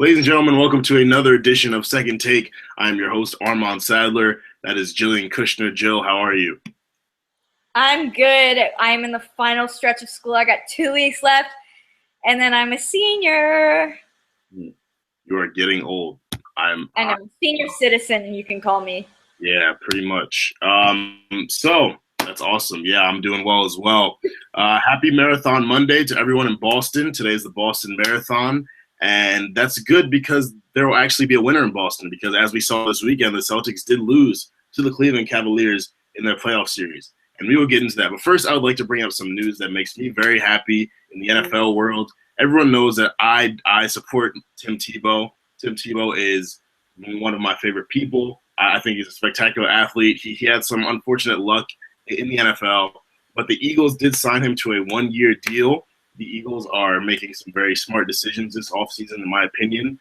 Ladies and gentlemen, welcome to another edition of Second Take. I'm your host, Armand Sadler. That is Jillian Kushner. Jill, how are you? I'm good. I'm in the final stretch of school. I got 2 weeks left, and then I'm a senior. You are getting old. I know, senior citizen, you can call me. Yeah, pretty much. So that's awesome. Yeah, I'm doing well as well. Happy Marathon Monday to everyone in Boston. Today's the Boston Marathon. And that's good because there will actually be a winner in Boston because as we saw this weekend, the Celtics did lose to the Cleveland Cavaliers in their playoff series. And we will get into that. But first, I would like to bring up some news that makes me very happy in the NFL world. Everyone knows that I support Tim Tebow. Tim Tebow is one of my favorite people. I think he's a spectacular athlete. He had some unfortunate luck in the NFL, but the Eagles did sign him to a one-year deal. The Eagles are making some very smart decisions this offseason, in my opinion.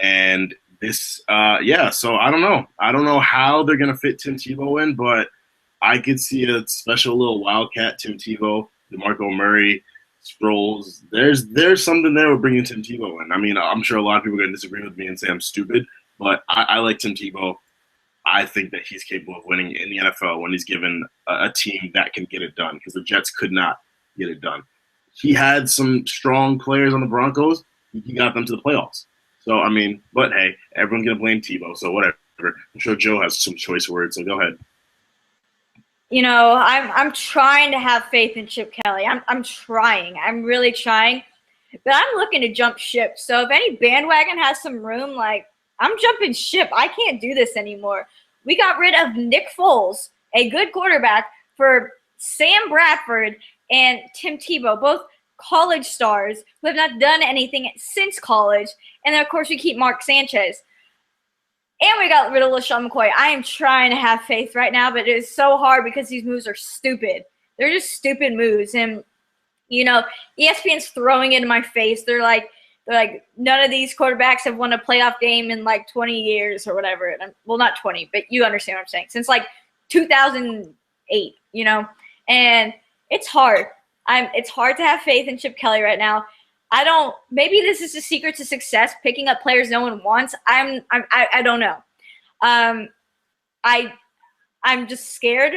And this, so I don't know. I don't know how they're going to fit Tim Tebow in, but I could see a special little wildcat, Tim Tebow, DeMarco Murray, Sproles. There's something there with bringing Tim Tebow in. I mean, I'm sure a lot of people are going to disagree with me and say I'm stupid, but I like Tim Tebow. I think that he's capable of winning in the NFL when he's given a team that can get it done because the Jets could not get it done. He had some strong players on the Broncos. He got them to the playoffs. So, I mean, but hey, everyone's going to blame Tebow, so whatever. I'm sure Joe has some choice words, so go ahead. You know, I'm trying to have faith in Chip Kelly. I'm trying. I'm really trying. But I'm looking to jump ship. So if any bandwagon has some room, like, I'm jumping ship. I can't do this anymore. We got rid of Nick Foles, a good quarterback, for Sam Bradford and Tim Tebow, both college stars who have not done anything since college. And then, of course, we keep Mark Sanchez. And we got rid of LaShawn McCoy. I am trying to have faith right now, but it is so hard because these moves are stupid. They're just stupid moves. And, you know, ESPN's throwing it in my face. They're like, none of these quarterbacks have won a playoff game in like 20 years or whatever. Well, not 20, but you understand what I'm saying. Since like 2008, you know, and it's hard. It's hard to have faith in Chip Kelly right now. Maybe this is the secret to success, picking up players no one wants. I don't know. I'm just scared.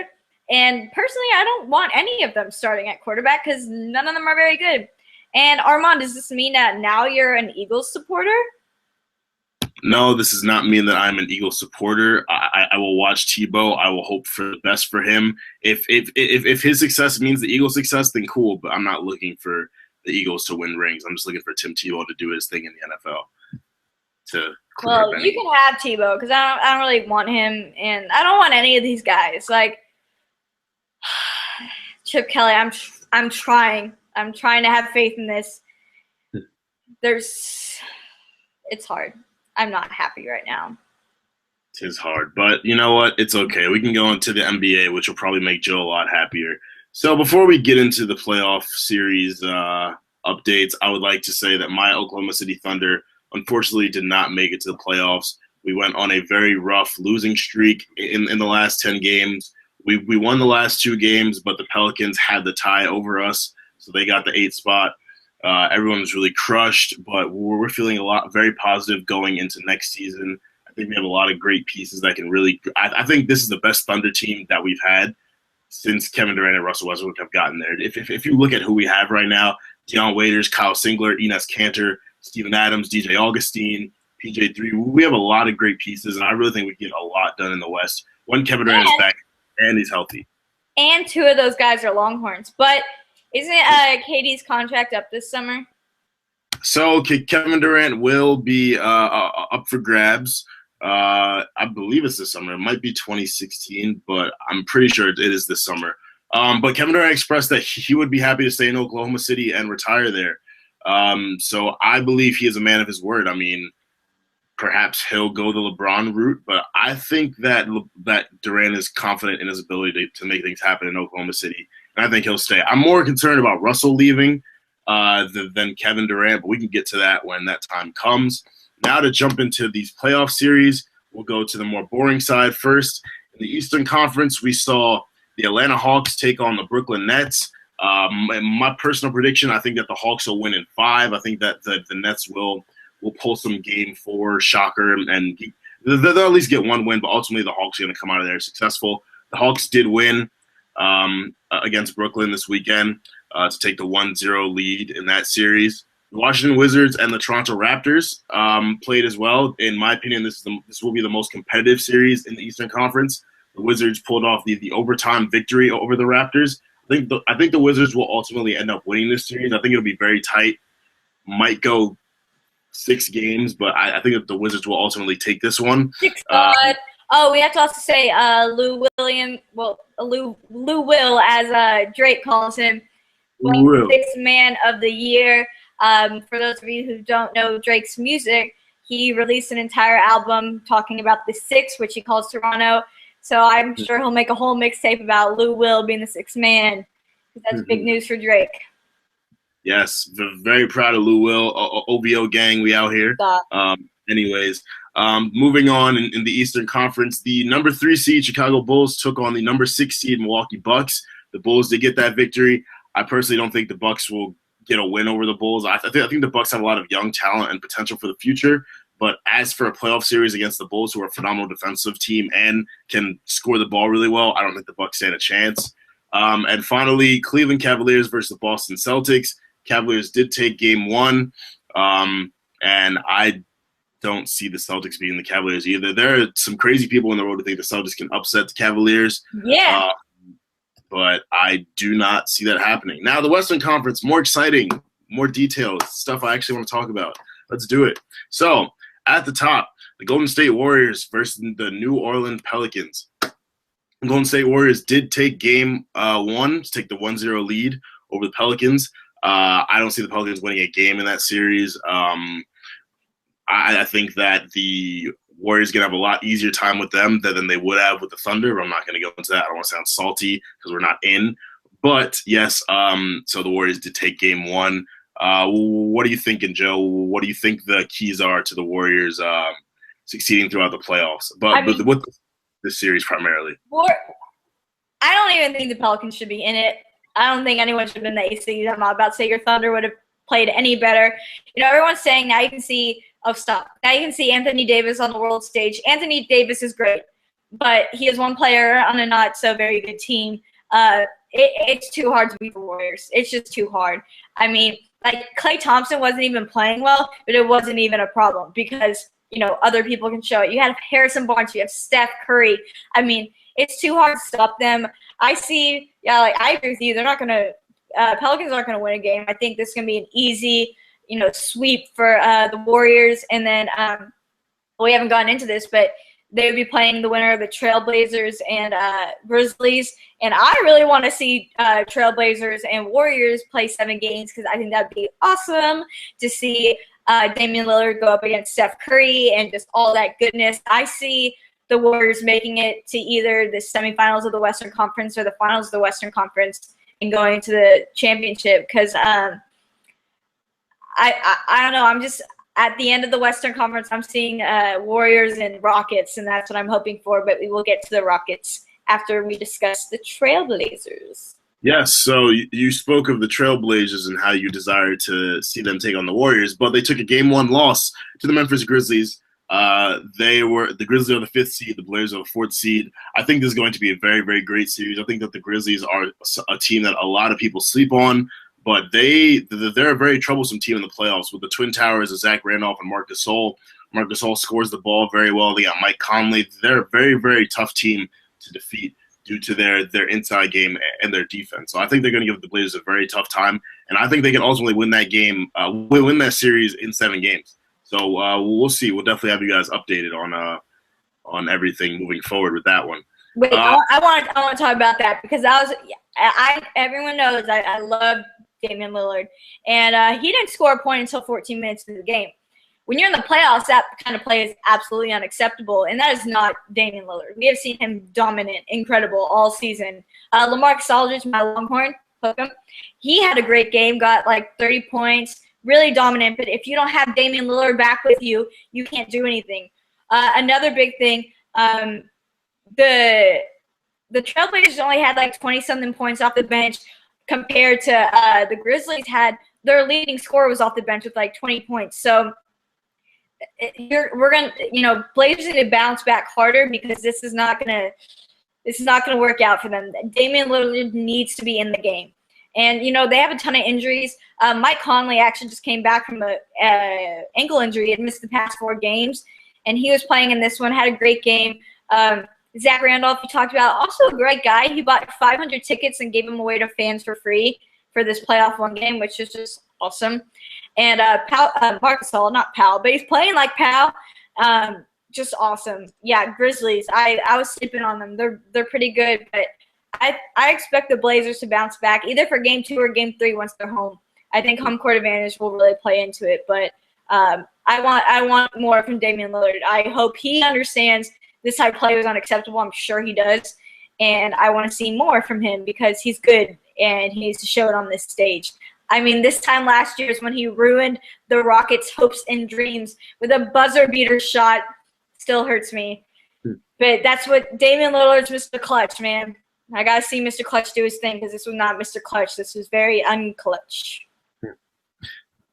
And personally, I don't want any of them starting at quarterback because none of them are very good. And Armand, does this mean that now you're an Eagles supporter? No, this does not mean that I'm an Eagles supporter. I will watch Tebow. I will hope for the best for him. If his success means the Eagles' success, then cool. But I'm not looking for the Eagles to win rings. I'm just looking for Tim Tebow to do his thing in the NFL. Well, you can have Tebow because I don't really want him, and I don't want any of these guys. Like Chip Kelly, I'm trying. I'm trying to have faith in this. It's hard. I'm not happy right now. It is hard, but you know what? It's okay. We can go into the NBA, which will probably make Joe a lot happier. So before we get into the playoff series updates, I would like to say that my Oklahoma City Thunder unfortunately did not make it to the playoffs. We went on a very rough losing streak in the last 10 games. We won the last 2 games, but the Pelicans had the tie over us, so they got the 8th spot. Everyone was really crushed, but we're feeling very positive going into next season. I think we have a lot of great pieces that can really – I think this is the best Thunder team that we've had since Kevin Durant and Russell Westbrook have gotten there. If you look at who we have right now, Deion Waiters, Kyle Singler, Enes Kanter, Steven Adams, DJ Augustine, PJ3, we have a lot of great pieces, and I really think we can get a lot done in the West when Kevin Durant is back and he's healthy. And 2 of those guys are Longhorns. But isn't KD's contract up this summer? So Kevin Durant will be up for grabs. I believe it's this summer. It might be 2016, but I'm pretty sure it is this summer. But Kevin Durant expressed that he would be happy to stay in Oklahoma City and retire there. So I believe he is a man of his word. I mean, perhaps he'll go the LeBron route, but I think that Durant is confident in his ability to make things happen in Oklahoma City, and I think he'll stay. I'm more concerned about Russell leaving than Kevin Durant, but we can get to that when that time comes. Now to jump into these playoff series, we'll go to the more boring side first. In the Eastern Conference, we saw the Atlanta Hawks take on the Brooklyn Nets. My personal prediction, I think that the Hawks will win in 5. I think that the Nets will will pull some game 4 shocker, and they'll at least get one win, but ultimately the Hawks are going to come out of there successful. The Hawks did win against Brooklyn this weekend to take the 1-0 lead in that series. The Washington Wizards and the Toronto Raptors played as well. In my opinion, this will be the most competitive series in the Eastern Conference. The Wizards pulled off the overtime victory over the Raptors. I think the Wizards will ultimately end up winning this series. I think it'll be very tight. Might go 6 games, but I think that the Wizards will ultimately take this one. 6. We have to also say Lou Will, as Drake calls him, Really? 6th man of the year. For those of you who don't know Drake's music, he released an entire album talking about the 6, which he calls Toronto. So I'm sure he'll make a whole mixtape about Lou Will being the 6th man. That's big news for Drake. Yes, very proud of Lou Will. OVO gang, we out here. Anyways, moving on in the Eastern Conference, the number 3 seed Chicago Bulls took on the number 6 seed Milwaukee Bucks. The Bulls did get that victory. I personally don't think the Bucks will get a win over the Bulls. I think the Bucks have a lot of young talent and potential for the future. But as for a playoff series against the Bulls, who are a phenomenal defensive team and can score the ball really well, I don't think the Bucks stand a chance. And finally, Cleveland Cavaliers versus the Boston Celtics. Cavaliers did take game 1, and I don't see the Celtics beating the Cavaliers either. There are some crazy people in the world who think the Celtics can upset the Cavaliers. Yeah. But I do not see that happening. Now, the Western Conference, more exciting, more details, stuff I actually want to talk about. Let's do it. So, at the top, the Golden State Warriors versus the New Orleans Pelicans. The Golden State Warriors did take game 1 to take the 1-0 lead over the Pelicans. I don't see the Pelicans winning a game in that series. I think that the Warriors going to have a lot easier time with them than they would have with the Thunder. But I'm not going to go into that. I don't want to sound salty because we're not in. But, yes, so the Warriors did take game 1. What are you thinking, Joe? What do you think the keys are to the Warriors succeeding throughout the playoffs? But with this series primarily. I don't even think the Pelicans should be in it. I don't think anyone should have been the 8th seed. I'm not about to say your Thunder would have played any better. You know, everyone's saying now you can see – oh, stop. Now you can see Anthony Davis on the world stage. Anthony Davis is great, but he is one player on a not-so-very good team. It's too hard to beat the Warriors. It's just too hard. I mean, like, Klay Thompson wasn't even playing well, but it wasn't even a problem because, you know, other people can show it. You have Harrison Barnes. You have Steph Curry. I mean, it's too hard to stop them. I agree with you. They're not going to Pelicans aren't going to win a game. I think this is going to be an easy, sweep for the Warriors. And then we haven't gotten into this, but they would be playing the winner of the Trailblazers and Grizzlies. And I really want to see Trailblazers and Warriors play 7 games because I think that would be awesome to see Damian Lillard go up against Steph Curry and just all that goodness. I see the Warriors making it to either the semifinals of the Western Conference or the finals of the Western Conference and going to the championship because I don't know. I'm just at the end of the Western Conference, I'm seeing Warriors and Rockets, and that's what I'm hoping for. But we will get to the Rockets after we discuss the Trailblazers. Yes, so you spoke of the Trailblazers and how you desire to see them take on the Warriors, but they took a Game 1 loss to the Memphis Grizzlies. The Grizzlies are the 5th seed, the Blazers are the 4th seed. I think this is going to be a very, very great series. I think that the Grizzlies are a team that a lot of people sleep on, but they're a very troublesome team in the playoffs with the Twin Towers of Zach Randolph and Marc Gasol. Marc Gasol scores the ball very well. They got Mike Conley. They're a very, very tough team to defeat due to their inside game and their defense. So I think they're going to give the Blazers a very tough time, and I think they can ultimately win that game, win that series in 7 games. So we'll see. We'll definitely have you guys updated on everything moving forward with that one. Wait, I want to talk about that because everyone knows I love Damian Lillard, and he didn't score a point until 14 minutes into the game. When you're in the playoffs, that kind of play is absolutely unacceptable, and that is not Damian Lillard. We have seen him dominant, incredible all season. LaMarcus Aldridge, my Longhorn, hook him. He had a great game, got like 30 points, really dominant. But if you don't have Damian Lillard back with you, you can't do anything. Another big thing, the Trailblazers only had like 20-something points off the bench compared to the Grizzlies had their leading scorer was off the bench with like 20 points. So we're gonna, Blazers need to bounce back harder because this is not gonna work out for them. Damian Lillard needs to be in the game. And, they have a ton of injuries. Mike Conley actually just came back from an ankle injury. He had missed the past 4 games, and he was playing in this one, had a great game. Zach Randolph, you talked about, also a great guy. He bought 500 tickets and gave them away to fans for free for this playoff one game, which is just awesome. And Marc Gasol, not Powell, but he's playing like Powell. Just awesome. Yeah, Grizzlies. I was sleeping on them. They're pretty good, but I expect the Blazers to bounce back either for game 2 or game 3 once they're home. I think home court advantage will really play into it, but I want more from Damian Lillard. I hope he understands this type of play was unacceptable. I'm sure he does, and I want to see more from him because he's good and he needs to show it on this stage. I mean, this time last year is when he ruined the Rockets' hopes and dreams with a buzzer beater shot. Still hurts me. But that's what Damian Lillard's Mr. Clutch, man. I got to see Mr. Clutch do his thing because this was not Mr. Clutch. This was very unclutch.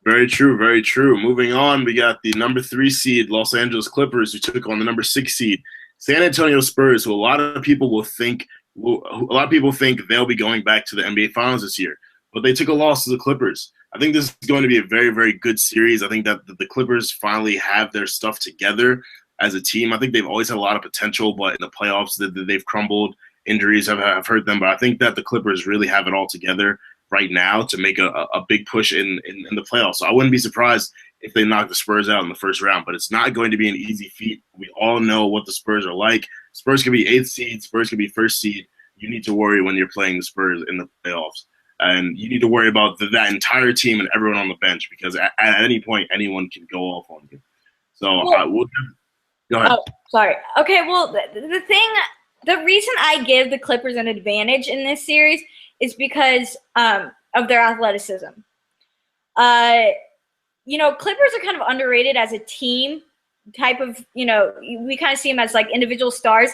Very true, very true. Moving on, we got the number 3 seed Los Angeles Clippers who took on the number 6 seed San Antonio Spurs, who a lot of people think they'll be going back to the NBA Finals this year. But they took a loss to the Clippers. I think this is going to be a very, very good series. I think that the Clippers finally have their stuff together as a team. I think they've always had a lot of potential, but in the playoffs they've crumbled. Injuries have hurt them. But I think that the Clippers really have it all together right now to make a big push in the playoffs. So I wouldn't be surprised if they knock the Spurs out in the first round. But it's not going to be an easy feat. We all know what the Spurs are like. Spurs could be 8th seed. Spurs could be 1st seed. You need to worry when you're playing the Spurs in the playoffs. And you need to worry about that entire team and everyone on the bench because at any point, anyone can go off on you. So go ahead. Oh, sorry. Okay, well, the reason I give the Clippers an advantage in this series is because of their athleticism. Clippers are kind of underrated as a team type of, we kind of see them as like individual stars,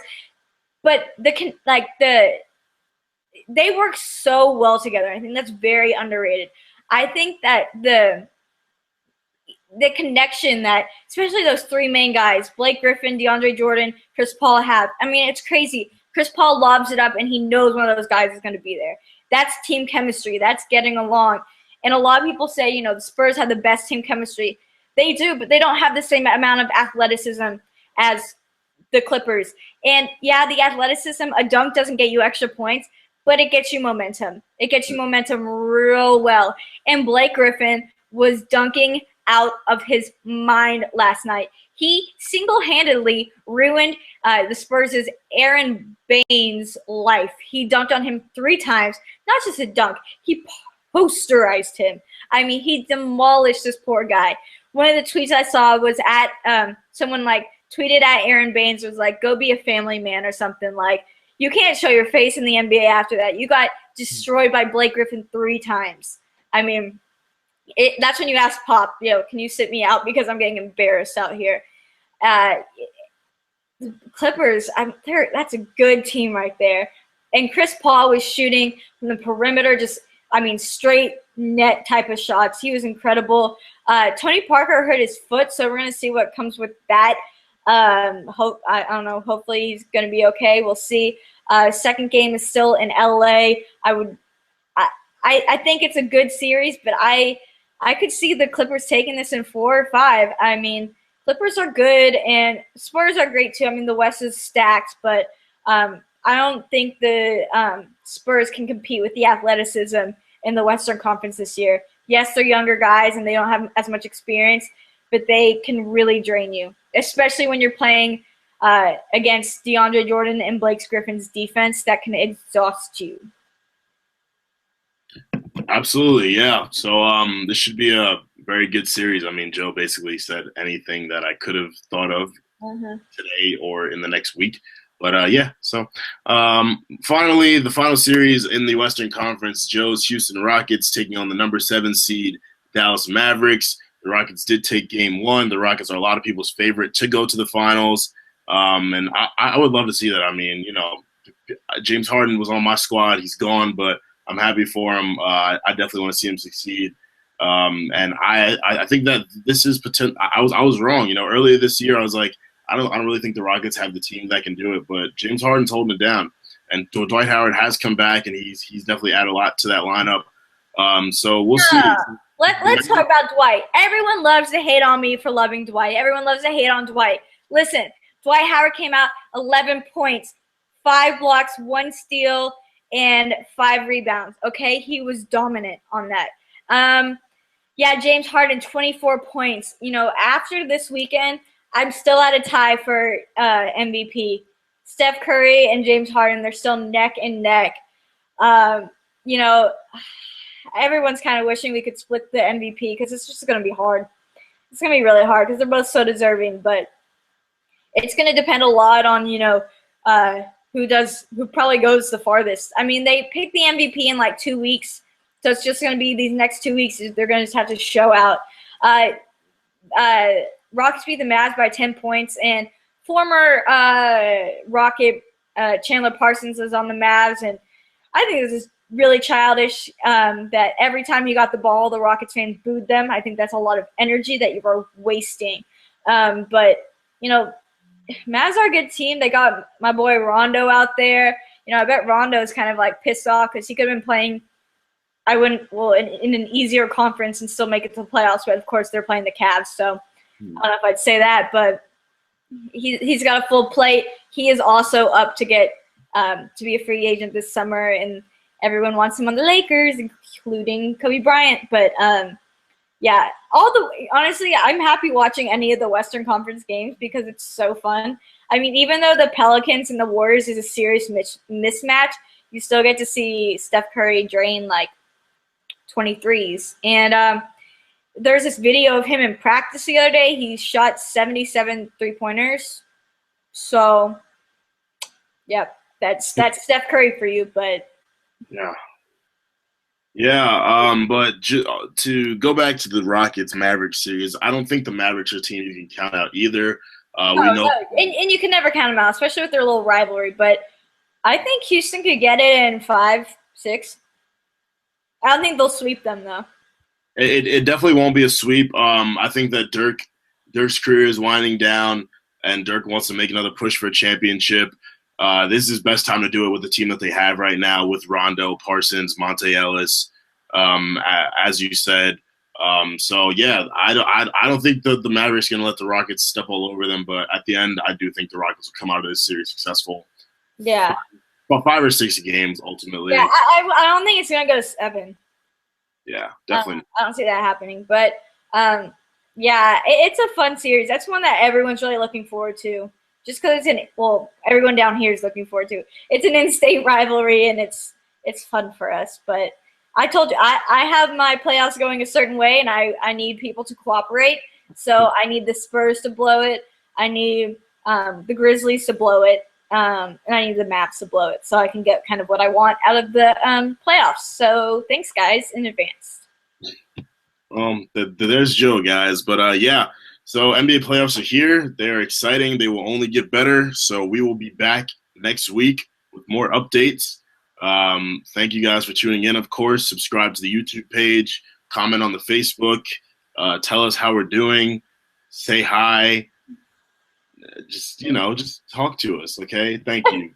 but they work so well together. I think that's very underrated. I think that the connection that especially those 3 main guys, Blake Griffin, DeAndre Jordan, Chris Paul have, I mean, it's crazy. Chris Paul lobs it up and he knows one of those guys is going to be there. That's team chemistry. That's getting along. And a lot of people say, the Spurs have the best team chemistry. They do, but they don't have the same amount of athleticism as the Clippers. And yeah, the athleticism, a dunk doesn't get you extra points, but it gets you momentum. It gets you momentum real well. And Blake Griffin was dunking out of his mind last night. He single-handedly ruined the Spurs' Aaron Baines' life. He dunked on him 3 times. Not just a dunk. He posterized him. I mean, he demolished this poor guy. One of the tweets I saw was at someone tweeted at Aaron Baines was like, go be a family man or something like, you can't show your face in the NBA after that. You got destroyed by Blake Griffin 3 times. I mean, that's when you ask Pop, can you sit me out because I'm getting embarrassed out here. Clippers, that's a good team right there. And Chris Paul was shooting from the perimeter, straight net type of shots. He was incredible. Tony Parker hurt his foot, so we're going to see what comes with that. I don't know. Hopefully he's going to be okay. We'll see. Second game is still in LA. I think it's a good series, but I could see the Clippers taking this in 4 or 5. I mean, Clippers are good and Spurs are great too. I mean, the West is stacked, but I don't think the Spurs can compete with the athleticism in the Western Conference this year. Yes, they're younger guys and they don't have as much experience, but they can really drain you, especially when you're playing against DeAndre Jordan and Blake Griffin's defense that can exhaust you. Absolutely, yeah. So this should be a very good series. I mean, Joe basically said anything that I could have thought of today or in the next week. But, yeah, so finally, the final series in the Western Conference, Joe's Houston Rockets taking on the number 7 seed Dallas Mavericks. The Rockets did take game 1. The Rockets are a lot of people's favorite to go to the finals. And I would love to see that. I mean, James Harden was on my squad. He's gone, but I'm happy for him. I definitely want to see him succeed. And I think that this is potential. I was wrong. You know, earlier this year I was like, I don't really think the Rockets have the team that can do it. But James Harden's holding it down, and Dwight Howard has come back, and he's definitely added a lot to that lineup. So we'll see. Let's talk about Dwight. Everyone loves to hate on me for loving Dwight. Everyone loves to hate on Dwight. Listen, Dwight Howard came out 11 points, 5 blocks, 1 steal, and 5 rebounds. Okay, he was dominant on that. Yeah, James Harden, 24 points. You know, after this weekend, I'm still at a tie for MVP. Steph Curry and James Harden, they're still neck and neck. You know, everyone's kind of wishing we could split the MVP because it's just going to be hard. It's going to be really hard because they're both so deserving. But it's going to depend a lot on, you know, who probably goes the farthest. I mean, they picked the MVP in like 2 weeks. So it's just going to be these next 2 weeks. They're going to just have to show out. Rockets beat the Mavs by 10 points. And former Rocket Chandler Parsons is on the Mavs. And I think this is really childish that every time he got the ball, the Rockets fans booed them. I think that's a lot of energy that you are wasting. But, you know, Mavs are a good team. They got my boy Rondo out there. You know, I bet Rondo's kind of like pissed off because he could have been playing – in an easier conference and still make it to the playoffs, but of course they're playing the Cavs, so I don't know if I'd say that, but he's got a full plate. He is also up to get to be a free agent this summer, and everyone wants him on the Lakers, including Kobe Bryant. But yeah, honestly, I'm happy watching any of the Western Conference games because it's so fun. I mean, even though the Pelicans and the Warriors is a serious mismatch, you still get to see Steph Curry drain like 23s. And there's this video of him in practice the other day. He shot 77 3-pointers. So, yeah, that's Steph Curry for you. But but to go back to the Rockets-Mavericks series, I don't think the Mavericks are a team you can count out either. We know, and you can never count them out, especially with their little rivalry. But I think Houston could get it in 5, 6. I don't think they'll sweep them, though. It definitely won't be a sweep. I think that Dirk's career is winding down, and Dirk wants to make another push for a championship. This is his best time to do it with the team that they have right now with Rondo, Parsons, Monte Ellis, as you said. So, yeah, I don't think the Mavericks are going to let the Rockets step all over them, but at the end, I do think the Rockets will come out of this series successful. Yeah. About 5 or 6 games, ultimately. Yeah, I don't think it's going to go to 7. Yeah, definitely. I don't see that happening. But, yeah, it's a fun series. That's one that everyone's really looking forward to. Just because everyone down here is looking forward to. It's an in-state rivalry, and it's fun for us. But I told you, I have my playoffs going a certain way, and I need people to cooperate. So I need the Spurs to blow it. I need the Grizzlies to blow it. And I need the Mavs to blow it so I can get kind of what I want out of the playoffs. So thanks, guys, in advance. There's Joe, guys. But, yeah, so NBA playoffs are here. They're exciting. They will only get better. So we will be back next week with more updates. Thank you guys for tuning in, of course. Subscribe to the YouTube page. Comment on the Facebook. Tell us how we're doing. Say hi. Just talk to us, okay? Thank you.